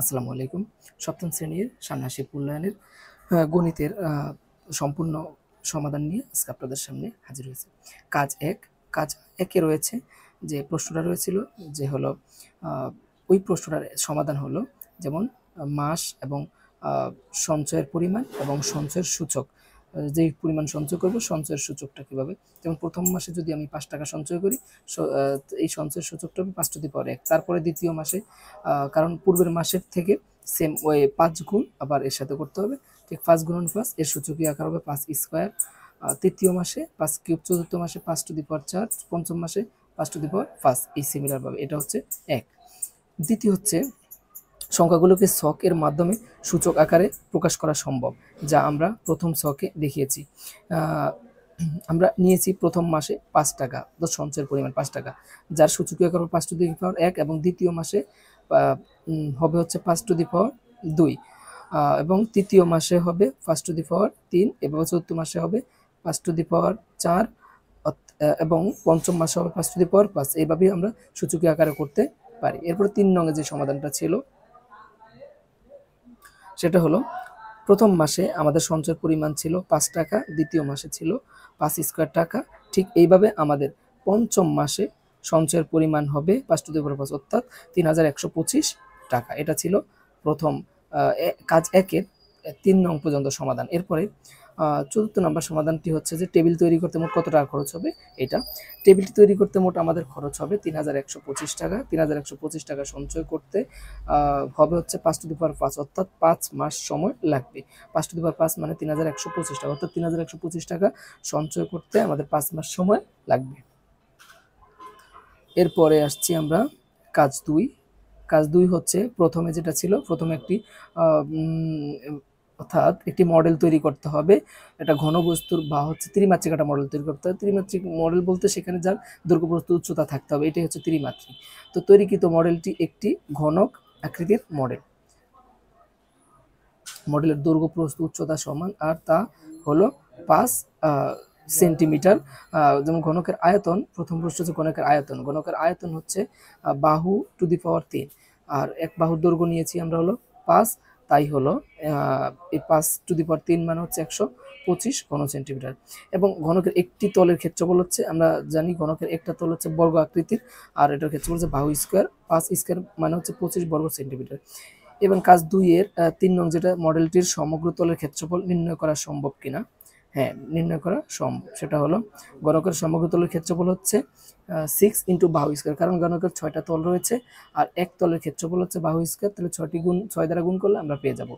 আসসালামু আলাইকুম। সপ্তম শ্রেণীর ষান্মাসিক মূল্যায়নের গণিতের সম্পূর্ণ সমাধান নিয়ে আজকে আপনাদের সামনে হাজির হয়েছি। কাজ ১, কাজ ১ এ রয়েছে যে প্রশ্নটা রয়েছিল যে হলো ওই প্রশ্নটার সমাধান হলো যেমন মাস এবং সঞ্চয়ের পরিমাণ এবং সঞ্চয়ের সূচক। যেই পরিমাণ সঞ্চয় করব সঞ্চয়ের সূচকটা কীভাবে, যেমন প্রথম মাসে যদি আমি ৳৫ সঞ্চয় করি এই সঞ্চয়ের সূচকটা হবে ৫ টু দি পাওয়ার ১। তারপরে দ্বিতীয় মাসে কারণ পূর্বের মাসের থেকে সেম ওই ৫ গুণ আবার এর সাথে করতে হবে, ঠিক ৫ গুণন ৫ এর সূচকীয় আকার হবে ৫ স্কোয়ার। তৃতীয় মাসে ৫ কিউব, চতুর্থ মাসে ৫ টু দি পাওয়ার ৪, পঞ্চম মাসে ৫ টু দি পাওয়ার ৫। এই সিমিলারভাবে এটা হচ্ছে ১। দ্বিতীয় হচ্ছে সংখ্যাগুলোকে ছকের মাধ্যমে সূচক আকারে প্রকাশ করা সম্ভব, যা আমরা প্রথম ছকে দেখিয়েছি। আমরা নিয়েছি প্রথম মাসে ৳৫, সঞ্চয়ের পরিমাণ ৳৫, যার সূচকীয় আকার ৫ টু দি পাওয়ার ১, এবং দ্বিতীয় মাসে হবে হচ্ছে ৫ টু দি পাওয়ার ২, এবং তৃতীয় মাসে হবে ৫ টু দি পাওয়ার ৩, এবং চতুর্থ মাসে হবে ৫ টু দি পাওয়ার ৪, এবং পঞ্চম মাসে হবে ৫ টু দি পাওয়ার ৫। এইভাবেই আমরা সূচকীয় আকারে করতে পারি। এরপরে ৩ নংয়ে যে সমাধানটা ছিল সেটা হলো প্রথম মাসে আমাদের সঞ্চয়ের পরিমাণ ছিল ৳৫, দ্বিতীয় মাসে ছিল ৫ স্কোয়ার টাকা। ঠিক এইভাবে আমাদের পঞ্চম মাসে সঞ্চয়ের পরিমাণ হবে ৫ টু দি পাওয়ার ৫, অর্থাৎ ৳৩,১২৫। এটা ছিল প্রথম কাজ ১ এর ৩ নং পর্যন্ত সমাধান। এরপরে চতুর্থ নম্বর সমাধানটি হচ্ছে যে টেবিল তৈরি করতে মোট কত টাকা খরচ হবে। এটা টেবিলটি তৈরি করতে মোট আমাদের খরচ হবে ৳৩,১২৫। ৳৩,১২৫ সঞ্চয় করতে হবে হচ্ছে ৫ টু দি পাওয়ার ৫, অর্থাৎ ৫ মাস সময় লাগবে। ৫ টু দি পাওয়ার ৫ মানে ৳৩,১২৫, অর্থাৎ ৳৩,১২৫ সঞ্চয় করতে আমাদের ৫ মাস সময় লাগবে। এরপরে আসছি আমরা কাজ ২। কাজ ২ হচ্ছে প্রথমে যেটা ছিল, প্রথমে একটি অর্থাৎ একটি মডেল তৈরি করতে হবে। এটা ঘনবস্তুর বা হচ্ছে ত্রিমাত্রিক একটা মডেল তৈরি করতে হবে। ত্রিমাত্রিক মডেল বলতে সেখানে যার দৈর্ঘ্য প্রস্থ উচ্চতা থাকতে হবে, এটাই হচ্ছে ত্রিমাত্রিক। তো তৈরিকৃত মডেলটি একটি ঘনক আকৃতির মডেল। মডেলের দৈর্ঘ্য প্রস্থ উচ্চতা সমান, আর তা হলো ৫ সেন্টিমিটার। যেমন ঘনকের আয়তন, প্রথম প্রশ্ন হচ্ছে ঘনকের আয়তন। ঘনকের আয়তন হচ্ছে বাহু টু দি পাওয়ার ৩, আর এক বাহুর দৈর্ঘ্য নিয়েছি আমরা হলো ৫, তাই হলো এই ৫ টু দি পাওয়ার ৩ মানে হচ্ছে ১২৫ ঘন সেন্টিমিটার। এবং ঘনকের একটি তলের ক্ষেত্রফল হচ্ছে, আমরা জানি ঘনকের একটা তল হচ্ছে বর্গ আকৃতির, আর এটার ক্ষেত্রফল হচ্ছে বাহু স্কোয়ার। ৫ স্কোয়ার মানে হচ্ছে ২৫ বর্গ সেন্টিমিটার। এবং কাজ ২ এর ৩ নং যেটা, মডেলটির সমগ্র তলের ক্ষেত্রফল নির্ণয় করা সম্ভব কিনা। হ্যাঁ, নির্ণয় করা সম্ভব। সেটা হলো ঘনকের সমগ্র তলের ক্ষেত্রফল হচ্ছে 6 ইন্টু বাহু স্কোয়ার, কারণ ঘনকের ৬টা তল রয়েছে আর এক তলের ক্ষেত্রফল হচ্ছে বাহু স্কোয়ার, তাহলে ৬ দ্বারা গুণ করলে আমরা পেয়ে যাব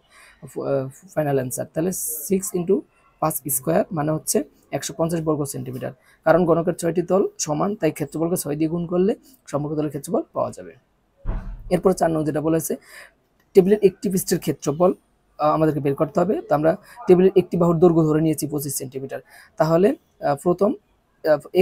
ফাইনাল অ্যান্সার। তাহলে 6 ইন্টু ৫ স্কোয়ার মানে হচ্ছে ১৫০ বর্গ সেন্টিমিটার। কারণ ঘনকের ৬টি তল সমান, তাই ক্ষেত্রফলকে ৬ দিয়ে গুণ করলে সমগ্র তলের ক্ষেত্রফল পাওয়া যাবে। এরপর ৪ নং যেটা বলেছে, টেবিলের একটি পৃষ্ঠের ক্ষেত্রফল আমাদেরকে বের করতে হবে। তো আমরা টেবিলের একটি বাহুর দৈর্ঘ্য ধরে নিয়েছি ২৫ সেন্টিমিটার। তাহলে প্রথম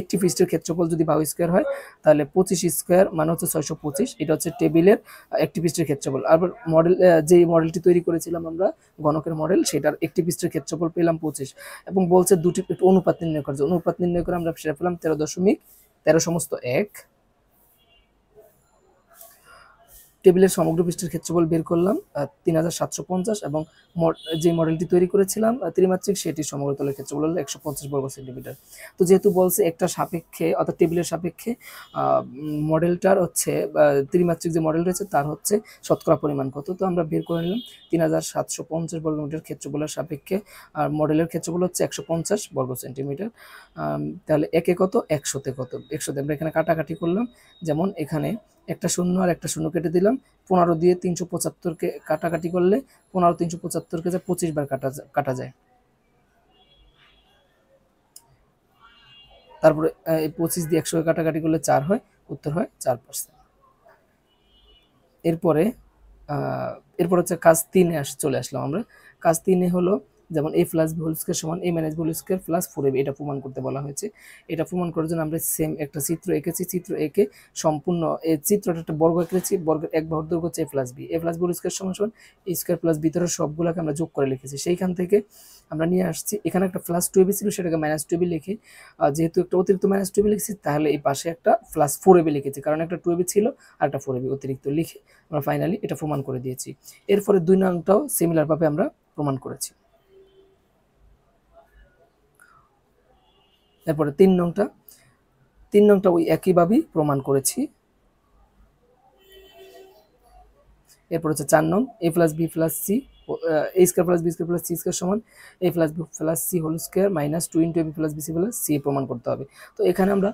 একটি পৃষ্ঠের ক্ষেত্রফল যদি বাহু স্কোয়ার হয়, তাহলে ২৫ স্কোয়ার মানে হচ্ছে ৬২৫। এটা হচ্ছে টেবিলের একটি পৃষ্ঠের ক্ষেত্রফল। আবার মডেল, যে মডেলটি তৈরি করেছিলাম আমরা ঘনকের মডেল, সেটার একটি পৃষ্ঠের ক্ষেত্রফল পেলাম ২৫, এবং বলছে দুটি একটু অনুপাত নির্ণয় করছে। অনুপাত নির্ণয় করে আমরা সেটা পেলাম ১৩.১। টেবিলের সমগ্র পৃষ্ঠের ক্ষেত্রফল বের করলাম ৩,৭৫০, এবং যে মডেলটি তৈরি করেছিলাম ত্রিমাত্রিক, সেটির সমগ্র তলের ক্ষেত্রফল হলো ১৫০ বর্গ সেন্টিমিটার। তো যেহেতু বলছে একটা সাপেক্ষে, অর্থাৎ টেবিলের সাপেক্ষে মডেলটার হচ্ছে ত্রিমাত্রিক যে মডেল রয়েছে তার হচ্ছে শতকরা পরিমাণ কত, তো আমরা বের করে নিলাম ৩,৭৫০ বর্গমিটার ক্ষেত্রফলের সাপেক্ষে, আর মডেলের ক্ষেত্রফল হচ্ছে ১৫০ বর্গ সেন্টিমিটার। তাহলে একে কত, ১০০তে কত, ১০০তে আমরা এখানে কাটাকাটি করলাম। যেমন এখানে একটা শূন্য আর একটা শূন্য কেটে দিলাম, ১৫ দিয়ে ৩৭৫কে কাটাকাটি করলে ১৫ ৩৭৫কে ২৫ বার কাটা যায়। তারপরে এই ২৫ দিয়ে ১০০কে কাটাকাটি করলে ৪ হয়, উত্তর হয় ৪%। এরপরে হচ্ছে কাজ ৩-এ চলে আসলাম আমরা। কাজ ৩-এ হলো যেমন a plus b whole square সমান a minus b whole square plus 4ab, এটা প্রমাণ করতে বলা হয়েছে। এটা প্রমাণ করার জন্য আমরা সেম একটা চিত্র এঁকেছি। চিত্র এঁকে সম্পূর্ণ এই চিত্রটা একটা বর্গ এঁকেছি, বর্গের এক বাহুর দৈর্ঘ্য হচ্ছে a plus b whole square সমান সমান a স্কয়ার প্লাস b ভিতরের সবগুলোকে আমরা যোগ করে লিখেছি। সেইখান থেকে আমরা নিয়ে আসছি এখানে একটা প্লাস 2ab ছিল, সেটাকে মাইনাস 2ab লিখে যেহেতু একটা অতিরিক্ত মাইনাস 2ab লিখেছি, তাহলে এই পাশে একটা প্লাস 4ab লিখেছি, কারণ একটা 2ab ছিল আর একটা 4ab অতিরিক্ত লিখে আমরা ফাইনালি এটা প্রমাণ করে দিয়েছি। এরপরে 2 নংটাও সিমিলার ভাবে আমরা প্রমাণ করেছি। এরপরে 3 নংটা ওই একইভাবেই প্রমাণ করেছি। এরপর হচ্ছে 4 নং a plus b plus c a square plus b square plus c square সমান a plus b plus c whole square minus 2 into a plus b c plus c প্রমাণ করতে হবে। তো এখানে আমরা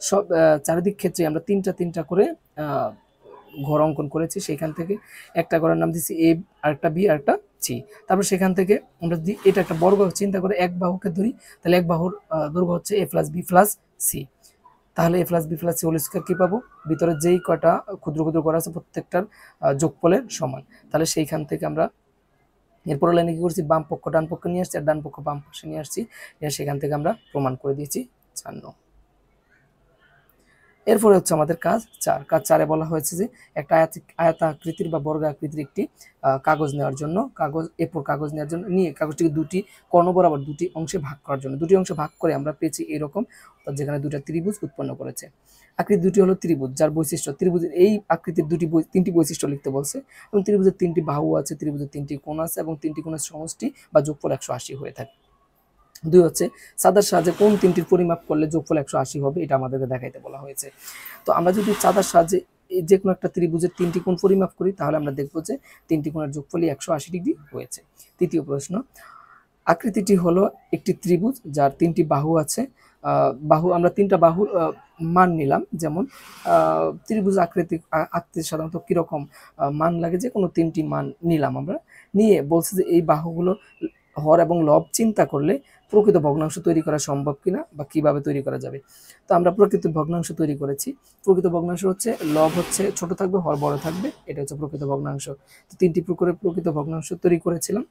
সব চারিদিক ক্ষেত্রে আমরা তিনটা করে ঘর অঙ্কন করেছি। সেখান থেকে একটা ঘরের নাম দিচ্ছি a, আরেকটা b, আরেকটা c। তারপর সেখান থেকে আমরা যদি এটা একটা বর্গ চিন্তা করে এক বাহুকে ধরি, তাহলে এক বাহুর দৈর্ঘ্য হচ্ছে a plus b plus c। তাহলে a plus b plus c whole square কি পাবো, ভিতরে যেই কটা ক্ষুদ্র ক্ষুদ্র ঘর আছে প্রত্যেকটার যোগফলের সমান। তাহলে সেইখান থেকে আমরা এরপর লাইনে কি করছি, বাম পক্ষ ডান পক্ষে নিয়ে আসছি আর ডান পক্ষ বাম পাশে নিয়ে আসছি, সেখান থেকে আমরা প্রমাণ করে দিয়েছি 4 নং। এরপরে হচ্ছে আমাদের কাজ 4। কাজ 4-এ বলা হয়েছে যে একটা আয়তাকৃতির বা বর্গ আকৃতির একটি কাগজ নেওয়ার জন্য, কাগজ নেওয়ার জন্য নিয়ে কাগজটিকে দুটি কর্ণ বরাবর দুটি অংশে ভাগ করার জন্য, দুটি অংশে ভাগ করে আমরা পেয়েছি এরকম, যেখানে দুটা ত্রিভুজ উৎপন্ন করেছে। আকৃতি দুটি হলো ত্রিভুজ, যার বৈশিষ্ট্য ত্রিভুজের এই আকৃতির তিনটি বৈশিষ্ট্য লিখতে বলছে, এবং ত্রিভুজের 3টি বাহু আছে, ত্রিভুজের 3টি কোণ আছে, এবং 3টি কোণের সমষ্টি বা যোগফল 180 হয়ে থাকে। 2 হচ্ছে চাঁদার সাহায্যে কোন 3টির পরিমাপ করলে যোগফল 180 হবে, এটা আমাদেরকে দেখাইতে বলা হয়েছে। তো আমরা যদি চাঁদার সাহায্যে যে কোনো একটা ত্রিভুজের 3টি কোণ পরিমাপ করি, তাহলে আমরা দেখব যে 3টি কোণের যোগফলই 180 ডিগ্রি হয়েছে। তৃতীয় প্রশ্ন, আকৃতিটি হলো একটি ত্রিভুজ যার 3টি বাহু আছে। আমরা 3টা বাহুর মান নিলাম, যেমন ত্রিভুজ আকৃতি সাধারণত কিরকম মান লাগে, যে কোনো 3টি মান নিলাম আমরা, নিয়ে বলছে যে এই বাহুগুলো হর এবং লব চিন্তা করলে প্রকৃত ভগ্নাংশ তৈরি করা সম্ভব কিনা বা কিভাবে তৈরি করা যাবে। তো আমরা প্রকৃত ভগ্নাংশ তৈরি করেছি। প্রকৃত ভগ্নাংশ হচ্ছে লব হচ্ছে ছোট থাকবে, হর বড় থাকবে, এটা হচ্ছে প্রকৃত ভগ্নাংশ। তো 3টি প্রকারের প্রকৃত ভগ্নাংশ তৈরি করেছিলাম।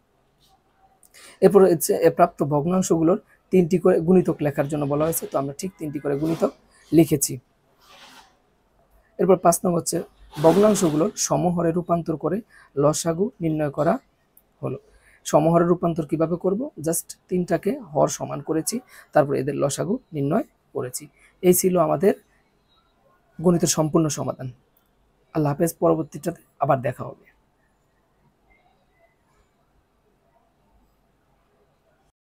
এরপর হচ্ছে প্রাপ্ত ভগ্নাংশগুলোর 3টি করে গুণিতক লেখার জন্য বলা হয়েছে, তো আমরা ঠিক 3টি করে গুণিতক লিখেছি। এরপর 5 নং হচ্ছে ভগ্নাংশগুলোর সমহরে রূপান্তর করে লসাগু নির্ণয় করা হলো। সমহরের রূপান্তর কিভাবে করব, জাস্ট 3টাকে হর সমান করেছি, তারপর এদের লসাগু নির্ণয় করেছি। এই ছিল আমাদের গণিতের সম্পূর্ণ সমাধান। আল্লাহ হাফেজ, পরবর্তীটাতে আবার দেখা হবে।